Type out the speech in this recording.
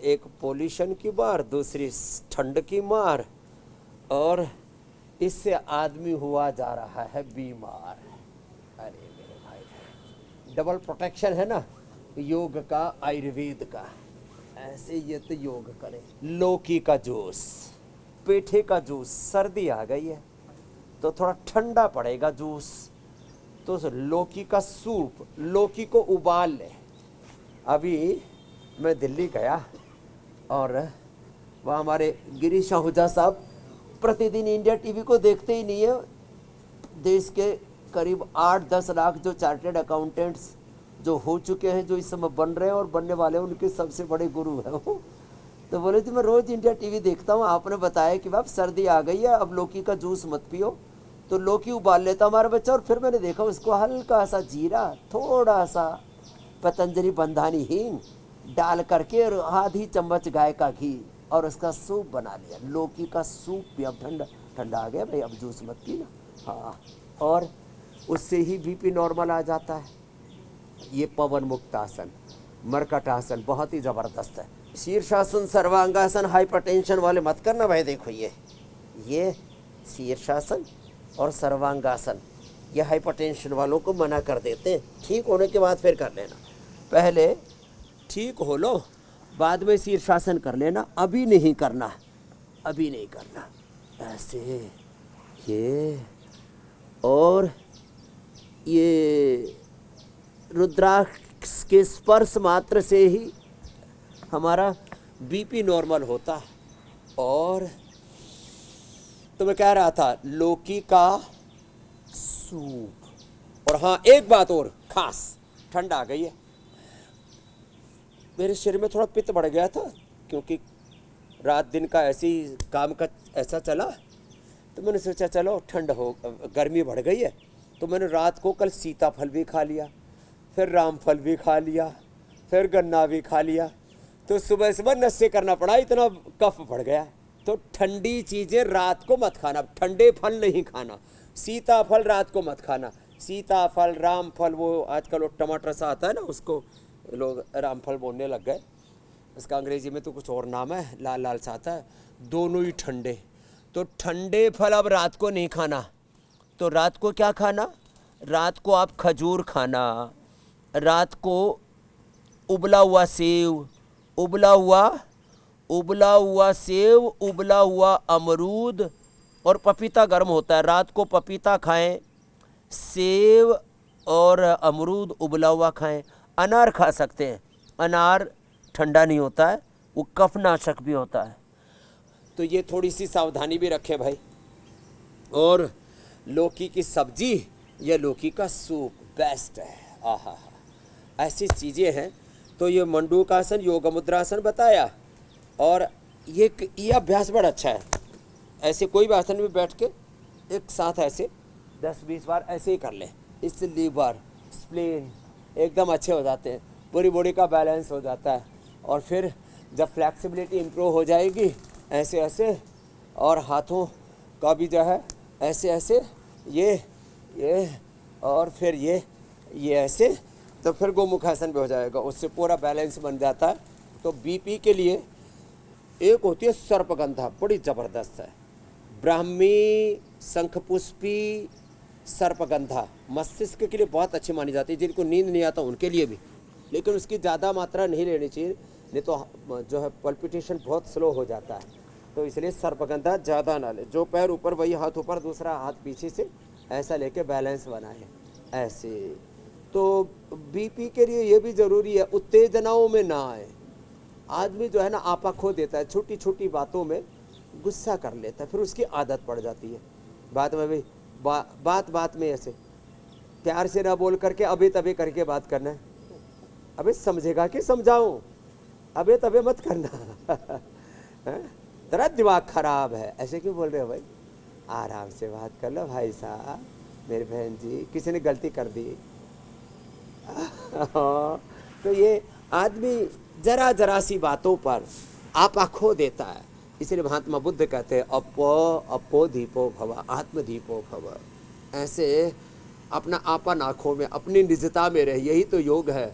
एक पोल्यूशन की मार, दूसरी ठंड की मार, और इससे आदमी हुआ जा रहा है बीमार। अरे मेरे भाई, डबल प्रोटेक्शन है ना योग का, आयुर्वेद का। ऐसे ये तो योग करें। लौकी का जूस, पेठे का जूस, सर्दी आ गई है तो थोड़ा ठंडा पड़ेगा जूस, तो लौकी का सूप, लौकी को उबाल ले। अभी मैं दिल्ली गया और वहाँ हमारे गिरीश आहूजा साहब प्रतिदिन इंडिया टीवी को देखते ही नहीं है। देश के करीब 8-10 लाख जो चार्टेड अकाउंटेंट्स जो हो चुके हैं, जो इस समय बन रहे हैं और बनने वाले हैं, उनके सबसे बड़े गुरु हैं वो। तो बोले थे मैं रोज़ इंडिया टीवी देखता हूँ, आपने बताया कि बाप सर्दी आ गई है, अब लौकी का जूस मत पियो। तो लौकी उबाल लेता हमारा बच्चा, और फिर मैंने देखा उसको हल्का सा जीरा, थोड़ा सा पतंजलि बंधानी हींग डाल करके और आधी चम्मच गाय का घी, और उसका सूप बना लिया। लौकी का सूप भी अब ठंडा ठंडा आ गया भाई, अब जूस मत पीना। हाँ, और उससे ही बीपी नॉर्मल आ जाता है। ये पवन मुक्त आसन, मरकट आसन बहुत ही ज़बरदस्त है। शीर्षासन, सर्वांगासन हाइपरटेंशन वाले मत करना भाई। देखो ये शीर्षासन और सर्वांगासन ये हाइपरटेंशन वालों को मना कर देते हैं। ठीक होने के बाद फिर कर लेना, पहले ठीक हो लो, बाद में शीर्षासन कर लेना, अभी नहीं करना, अभी नहीं करना। ऐसे ये, और ये रुद्राक्ष के स्पर्श मात्र से ही हमारा बीपी नॉर्मल होता है। और तो मैं कह रहा था लौकी का सूप। और हाँ, एक बात और खास, ठंड आ गई है, मेरे शरीर में थोड़ा पित्त बढ़ गया था, क्योंकि रात दिन का ऐसे ही काम का ऐसा चला। तो मैंने सोचा चलो ठंड हो, गर्मी बढ़ गई है, तो मैंने रात को कल सीताफल भी खा लिया, फिर रामफल भी खा लिया, फिर गन्ना भी खा लिया। तो सुबह सुबह नशे करना पड़ा, इतना कफ बढ़ गया। तो ठंडी चीज़ें रात को मत खाना, ठंडे फल नहीं खाना। सीताफल रात को मत खाना, सीताफल, रामफल, वो आजकल वो टमाटर सा आता है ना, उसको लोग रामफल बोलने लग गए, उसका अंग्रेजी में तो कुछ और नाम है, लाल लाल सा आता है, दोनों ही ठंडे। तो ठंडे फल अब रात को नहीं खाना। तो रात को क्या खाना? रात को आप खजूर खाना, रात को उबला हुआ सेव, उबला हुआ सेव, उबला हुआ अमरूद, और पपीता गर्म होता है, रात को पपीता खाएं, सेव और अमरूद उबला हुआ खाएं। अनार खा सकते हैं, अनार ठंडा नहीं होता है, वो कफनाशक भी होता है। तो ये थोड़ी सी सावधानी भी रखें भाई। और लौकी की सब्जी या लौकी का सूप बेस्ट है। आहा, ऐसी चीज़ें हैं। तो ये मंडूकासन, योग मुद्रासन बताया, और ये अभ्यास बड़ा अच्छा है। ऐसे कोई भी आसन में बैठ के एक साथ ऐसे 10-20 बार ऐसे ही कर लें, इससे लीवर, स्प्लीन एकदम अच्छे हो जाते हैं, पूरी बॉडी का बैलेंस हो जाता है। और फिर जब फ्लैक्सिबिलिटी इम्प्रूव हो जाएगी, ऐसे ऐसे, और हाथों का भी जो है ऐसे ऐसे, ये और फिर ये ऐसे, तो फिर गोमुखासन भी हो जाएगा, उससे पूरा बैलेंस बन जाता है। तो बीपी के लिए एक होती है सर्पगंधा, बड़ी ज़बरदस्त है, ब्राह्मी शंखपुष्पी सर्पगंधा, मस्तिष्क के लिए बहुत अच्छी मानी जाती है। जिनको नींद नहीं आता उनके लिए भी, लेकिन उसकी ज़्यादा मात्रा नहीं लेनी चाहिए, नहीं तो जो है पल्पिटेशन बहुत स्लो हो जाता है। तो इसलिए सर्पगंधा ज़्यादा ना ले, जो पैर ऊपर वही हाथ ऊपर, दूसरा हाथ पीछे से, ऐसा लेके बैलेंस बनाए ऐसे। तो बीपी के लिए ये भी ज़रूरी है, उत्तेजनाओं में ना आए। आदमी जो है ना आपा खो देता है, छोटी छोटी बातों में गुस्सा कर लेता है, फिर उसकी आदत पड़ जाती है। बात में भी बात में ऐसे प्यार से ना बोल करके अबे तबे करके बात करना है। अबे समझेगा कि समझाऊं, अबे तबे मत करना तेरा दिमाग खराब है, ऐसे क्यों बोल रहे हो भाई? आराम से बात कर लो भाई साहब, मेरी बहन जी, किसी ने गलती कर दी तो ये आदमी जरा जरा सी बातों पर आपा खो देता है। इसलिए महात्मा बुद्ध कहते हैं अपो दीपो भव, आत्मदीपो भव। ऐसे अपना आपा ना खो में, अपनी निजता में रहे, यही तो योग है।